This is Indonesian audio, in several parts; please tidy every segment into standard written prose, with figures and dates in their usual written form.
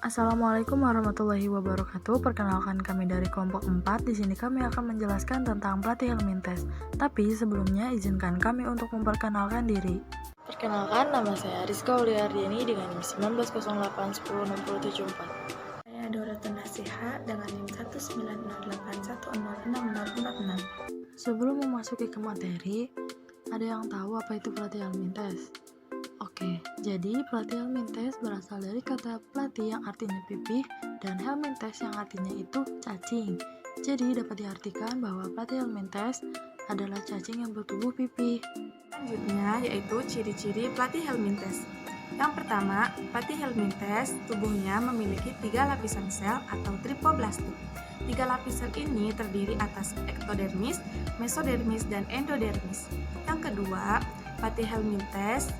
Assalamualaikum warahmatullahi wabarakatuh. Perkenalkan kami dari kelompok 4. Di sini kami akan menjelaskan tentang pelatih Helmintes. Tapi sebelumnya izinkan kami untuk memperkenalkan diri. Perkenalkan, nama saya Rizka Uliardiani dengan NIM 1908106074. Saya Doroten Nasiha dengan NIM 19081066046. Sebelum memasuki ke materi, ada yang tahu apa itu pelatih Helmintes? Oke, jadi pelatih Helmintes berasal dari kata pelatih yang artinya pipih dan Helmintes yang artinya itu cacing. Jadi dapat diartikan bahwa pelatih Helmintes adalah cacing yang bertubuh pipih. Selanjutnya yaitu ciri-ciri pelatih Helmintes. Yang pertama, pelatih Helmintes tubuhnya memiliki 3 lapisan sel atau tripoblastik. 3 lapisan ini terdiri atas ektodermis, mesodermis, dan endodermis. Yang kedua, pelatih Helmintes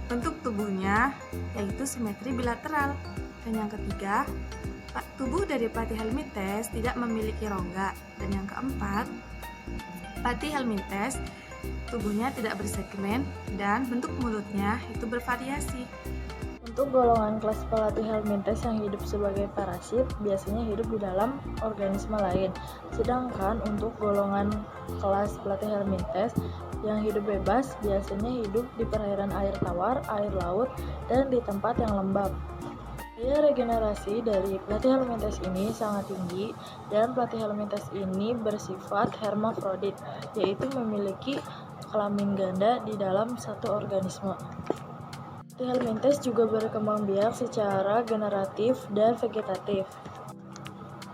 bentuk tubuhnya yaitu simetri bilateral. Dan yang ketiga, tubuh dari pelatih Helmintes tidak memiliki rongga. Dan yang keempat, pelatih Helmintes tubuhnya tidak bersegmen dan bentuk mulutnya itu bervariasi. Untuk golongan kelas pelatih Helmintes yang hidup sebagai parasit biasanya hidup di dalam organisme lain. Sedangkan untuk golongan kelas pelatih Helmintes yang hidup bebas biasanya hidup di perairan air tawar, air laut, dan di tempat yang lembab. Daya regenerasi dari pelatih Helmintes ini sangat tinggi dan pelatih Helmintes ini bersifat hermafrodit, yaitu memiliki kelamin ganda di dalam satu organisme. Pelatih Helmintes juga berkembang biak secara generatif dan vegetatif.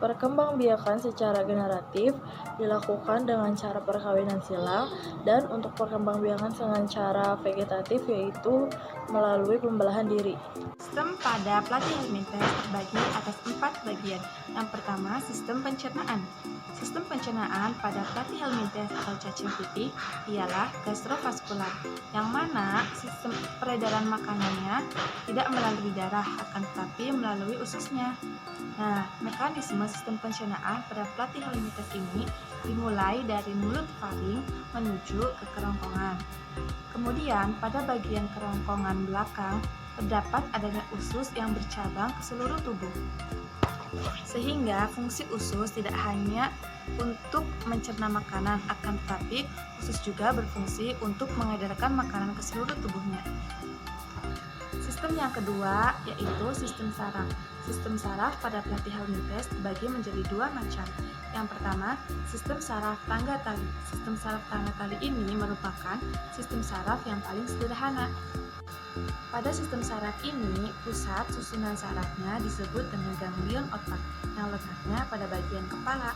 Perkembangbiakan secara generatif dilakukan dengan cara perkawinan silang, dan untuk perkembangbiakan dengan cara vegetatif yaitu melalui pembelahan diri. Sistem pada pelatih Helmintes terbagi atas 4 bagian. Yang pertama, sistem pencernaan. Sistem pencernaan pada pelatih Helmintes atau cacing pipih ialah gastrovaskular, yang mana sistem peredaran makanannya tidak melalui darah, akan tetapi melalui ususnya. Nah, mekanisme sistem pencernaan pada pelatih Helmintes ini dimulai dari mulut faring menuju ke kerongkongan. Kemudian, pada bagian kerongkongan belakang terdapat adanya usus yang bercabang ke seluruh tubuh. Sehingga fungsi usus tidak hanya untuk mencerna makanan, akan tetapi usus juga berfungsi untuk mengedarkan makanan ke seluruh tubuhnya. Sistem yang kedua yaitu sistem saraf. Sistem saraf pada pelatih Helmintes dibagi menjadi 2 macam. Yang pertama, sistem saraf tangga tali. Sistem saraf tangga tali ini merupakan sistem saraf yang paling sederhana. Pada sistem saraf ini, pusat susunan sarafnya disebut dengan ganglion otak yang letaknya pada bagian kepala.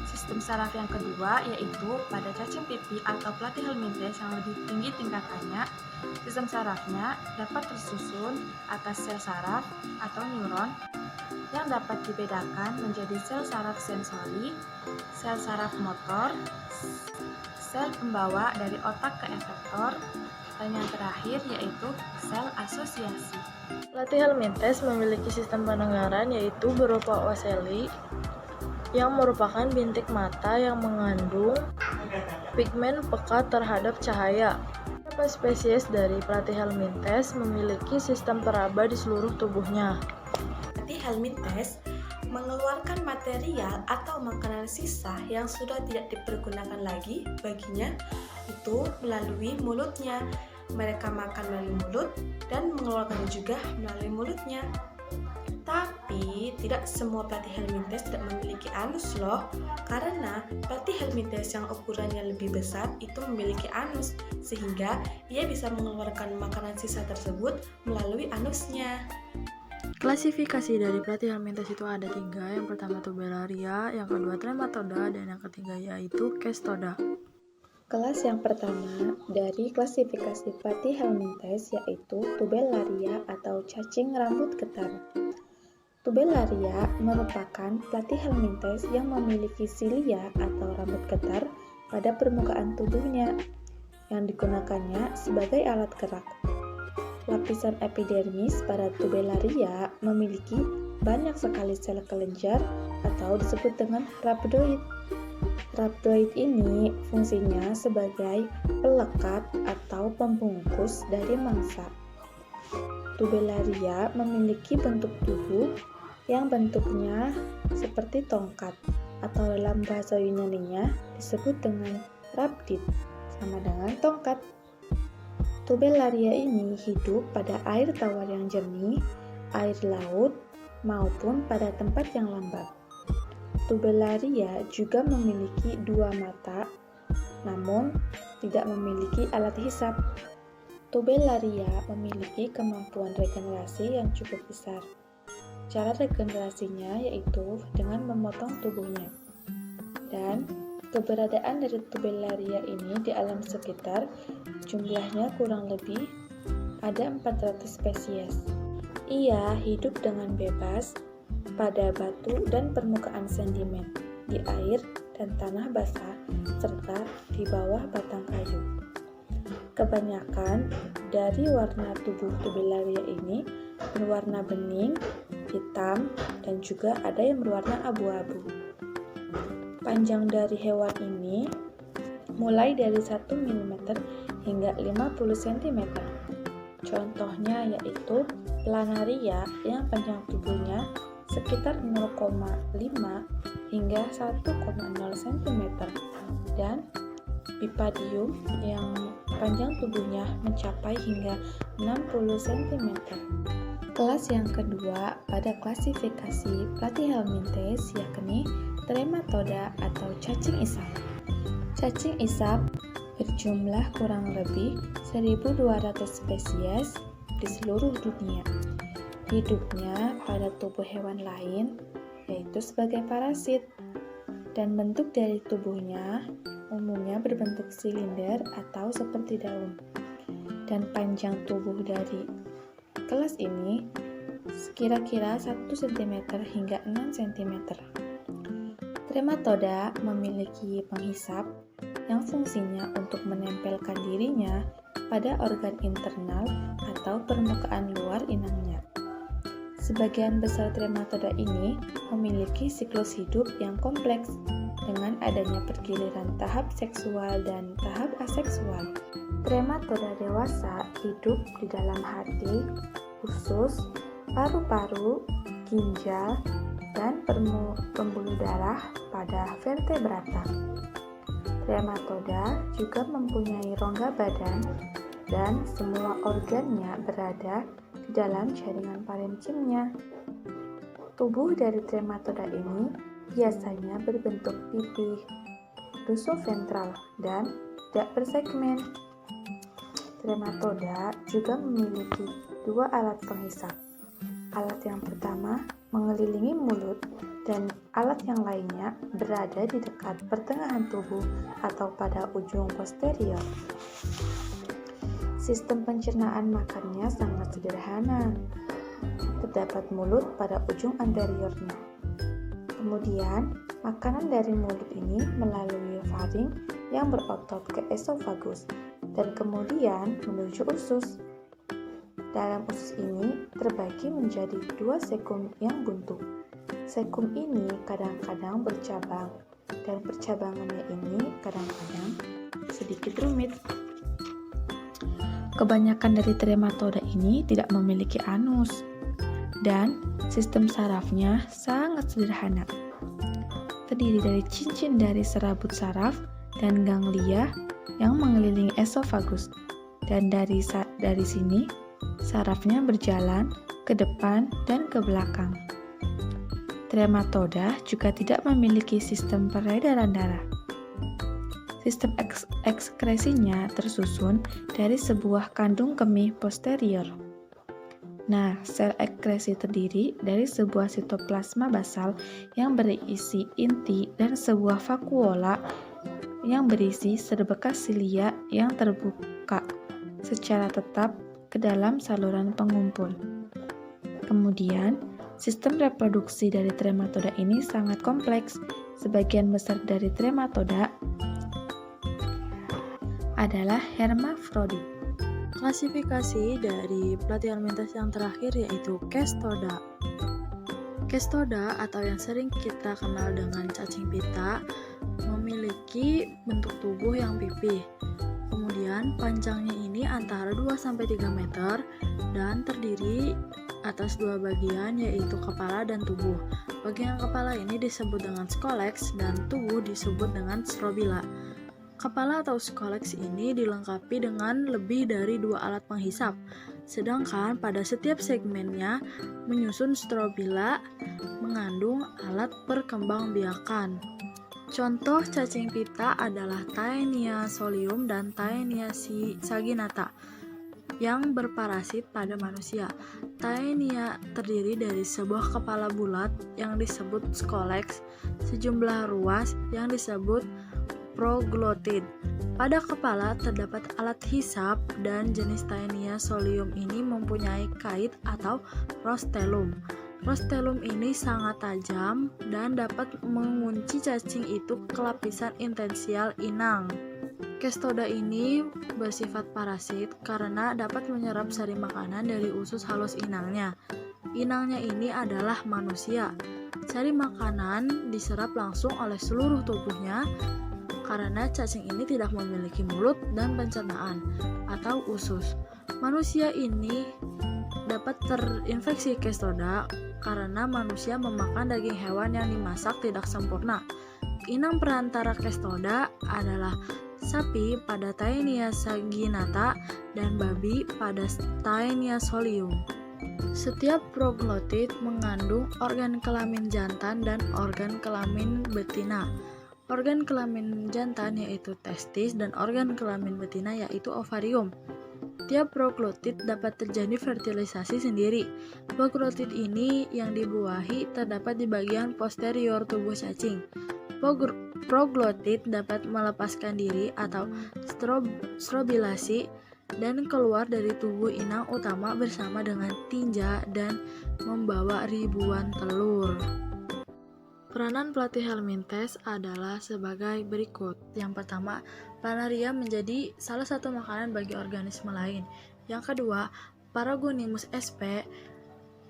Sistem saraf yang kedua yaitu pada cacing pipih atau pelatih Helmintes yang lebih tinggi tingkatannya. Sistem sarafnya dapat tersusun atas sel saraf atau neuron yang dapat dibedakan menjadi sel saraf sensori, sel saraf motor, sel pembawa dari otak ke efektor, dan yang terakhir yaitu sel asosiasi. Pelatih Helmintes memiliki sistem pendengaran yaitu berupa oceli yang merupakan bintik mata yang mengandung pigmen peka terhadap cahaya. Beberapa spesies dari pelatih Helmintes memiliki sistem peraba di seluruh tubuhnya. Pelatih Helmintes mengeluarkan material atau makanan sisa yang sudah tidak dipergunakan lagi baginya itu melalui mulutnya. Mereka makan melalui mulut dan mengeluarkan juga melalui mulutnya. Tapi tidak semua pelatih Helmintes tidak memiliki anus loh, karena pelatih Helmintes yang ukurannya lebih besar itu memiliki anus, sehingga ia bisa mengeluarkan makanan sisa tersebut melalui anusnya. Klasifikasi dari pelatih Helmintes itu ada 3. Yang pertama tubellaria, yang kedua trematoda, dan yang ketiga yaitu cestoda. Kelas yang pertama dari klasifikasi pelatih Helmintes yaitu tubellaria atau cacing rambut getar. Tubellaria merupakan pelatih Helmintes yang memiliki silia atau rambut getar pada permukaan tubuhnya yang digunakannya sebagai alat gerak. Lapisan epidermis pada tubellaria memiliki banyak sekali sel kelenjar atau disebut dengan rhabdoid. Rhabdoid ini fungsinya sebagai pelekat atau pembungkus dari mangsa. Tubellaria memiliki bentuk tubuh yang bentuknya seperti tongkat, atau dalam bahasa Yunani-nya disebut dengan rhabdid, sama dengan tongkat. Tubellaria ini hidup pada air tawar yang jernih, air laut, maupun pada tempat yang lembab. Tubellaria juga memiliki 2 mata, namun tidak memiliki alat hisap. Tubellaria memiliki kemampuan regenerasi yang cukup besar. Cara regenerasinya yaitu dengan memotong tubuhnya. Dan keberadaan dari Tubellaria ini di alam sekitar jumlahnya kurang lebih ada 400 spesies. Ia hidup dengan bebas pada batu dan permukaan sedimen, di air dan tanah basah, serta di bawah batang kayu. Kebanyakan dari warna tubuh Tubellaria ini berwarna bening, hitam, dan juga ada yang berwarna abu-abu. Panjang dari hewan ini mulai dari 1 mm hingga 50 cm. Contohnya yaitu Planaria yang panjang tubuhnya sekitar 0,5 hingga 1,0 cm dan Bipadium yang panjang tubuhnya mencapai hingga 60 cm. Kelas yang kedua pada klasifikasi Platyhelminthes yakni Trematoda atau cacing isap. Cacing isap berjumlah kurang lebih 1.200 spesies di seluruh dunia. Hidupnya pada tubuh hewan lain, yaitu sebagai parasit, dan bentuk dari tubuhnya umumnya berbentuk silinder atau seperti daun. Dan panjang tubuh dari kelas ini kira-kira 1 cm hingga 6 cm. Trematoda memiliki penghisap yang fungsinya untuk menempelkan dirinya pada organ internal atau permukaan luar inangnya. Sebagian besar trematoda ini memiliki siklus hidup yang kompleks dengan adanya pergiliran tahap seksual dan tahap aseksual. Trematoda dewasa hidup di dalam hati, usus, paru-paru, ginjal, dan pembuluh darah pada vertebrata. Trematoda juga mempunyai rongga badan dan semua organnya berada di dalam jaringan parenchymnya. Tubuh dari trematoda ini biasanya berbentuk pipih, lusoventral, dan tidak bersegmen. Trematoda juga memiliki 2 alat penghisap. Alat yang pertama mengelilingi mulut dan alat yang lainnya berada di dekat pertengahan tubuh atau pada ujung posterior. Sistem pencernaan makannya sangat sederhana. Terdapat mulut pada ujung anteriornya. Kemudian, makanan dari mulut ini melalui faring yang berotot ke esofagus dan kemudian menuju usus. Dalam usus ini terbagi menjadi 2 sekum yang buntu. Sekum ini kadang-kadang bercabang dan percabangannya ini kadang-kadang sedikit rumit. Kebanyakan dari trematoda ini tidak memiliki anus dan sistem sarafnya sangat sederhana. Terdiri dari cincin dari serabut saraf dan ganglia yang mengelilingi esofagus, dan dari sini sarafnya berjalan ke depan dan ke belakang. Trematoda juga tidak memiliki sistem peredaran darah. Sistem ekskresinya tersusun dari sebuah kandung kemih posterior. Nah, sel ekskresi terdiri dari sebuah sitoplasma basal yang berisi inti dan sebuah vakuola yang berisi sebekas silia yang terbuka secara tetap ke dalam saluran pengumpul. Kemudian, sistem reproduksi dari trematoda ini sangat kompleks. Sebagian besar dari trematoda adalah hermafrodit. Klasifikasi dari Platyhelminthes yang terakhir yaitu Cestoda. Cestoda atau yang sering kita kenal dengan cacing pita memiliki bentuk tubuh yang pipih. Kemudian panjangnya ini ini antara 2-3 meter dan terdiri atas dua bagian, yaitu kepala dan tubuh. Bagian kepala ini disebut dengan scolex dan tubuh disebut dengan strobila. Kepala atau scolex ini dilengkapi dengan lebih dari 2 alat penghisap, sedangkan pada setiap segmennya menyusun strobila mengandung alat perkembangbiakan. Contoh cacing pita adalah Taenia solium dan Taenia saginata yang berparasit pada manusia. Taenia terdiri dari sebuah kepala bulat yang disebut scolex, sejumlah ruas yang disebut proglotit. Pada kepala terdapat alat hisap dan jenis Taenia solium ini mempunyai kait atau rostellum. Rostellum ini sangat tajam dan dapat mengunci cacing itu ke lapisan intensial inang. Cestoda ini bersifat parasit karena dapat menyerap sari makanan dari usus halus inangnya. Inangnya ini adalah manusia. Sari makanan diserap langsung oleh seluruh tubuhnya karena cacing ini tidak memiliki mulut dan pencernaan atau usus. Manusia ini dapat terinfeksi Cestoda karena manusia memakan daging hewan yang dimasak tidak sempurna. Inang perantara Cestoda adalah sapi pada Taenia saginata dan babi pada Taenia solium. Setiap proglotit mengandung organ kelamin jantan dan organ kelamin betina. Organ kelamin jantan yaitu testis dan organ kelamin betina yaitu ovarium. Tiap proglotit dapat terjadi fertilisasi sendiri. Proglotit ini yang dibuahi terdapat di bagian posterior tubuh cacing. Proglotit dapat melepaskan diri atau strobilasi dan keluar dari tubuh inang utama bersama dengan tinja dan membawa ribuan telur. Peranan pelatih helminthes adalah sebagai berikut. Yang pertama, planaria menjadi salah satu makanan bagi organisme lain. Yang kedua, Paragonimus sp,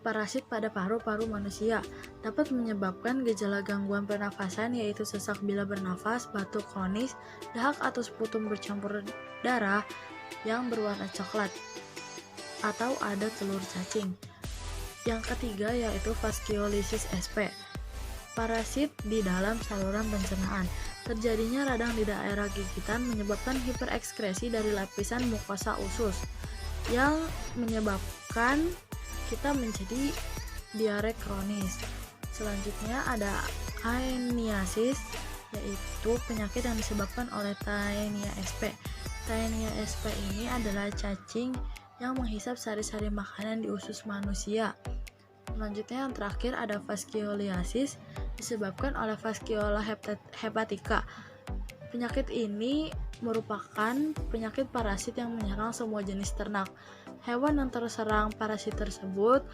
parasit pada paru-paru manusia, dapat menyebabkan gejala gangguan pernafasan yaitu sesak bila bernafas, batuk kronis, dahak atau sputum bercampur darah yang berwarna coklat, atau ada telur cacing. Yang ketiga yaitu Fasciolisis sp, parasit di dalam saluran pencernaan. Terjadinya radang di daerah gigitan menyebabkan hiperekskresi dari lapisan mukosa usus yang menyebabkan kita menjadi diare kronis. Selanjutnya ada Aeniasis, yaitu penyakit yang disebabkan oleh Taenia sp. Taenia sp ini adalah cacing yang menghisap sari-sari makanan di usus manusia. Selanjutnya yang terakhir ada Fascioliasis, disebabkan oleh Fasciola hepatica. Penyakit ini merupakan penyakit parasit yang menyerang semua jenis ternak. Hewan yang terserang parasit tersebut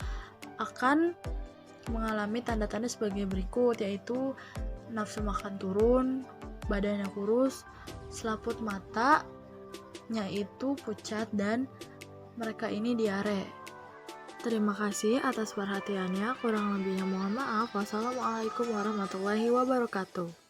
akan mengalami tanda-tanda sebagai berikut, yaitu nafsu makan turun, badannya kurus, selaput matanya itu pucat, dan mereka ini diare. Terima kasih atas perhatiannya, kurang lebihnya mohon maaf. Wassalamualaikum warahmatullahi wabarakatuh.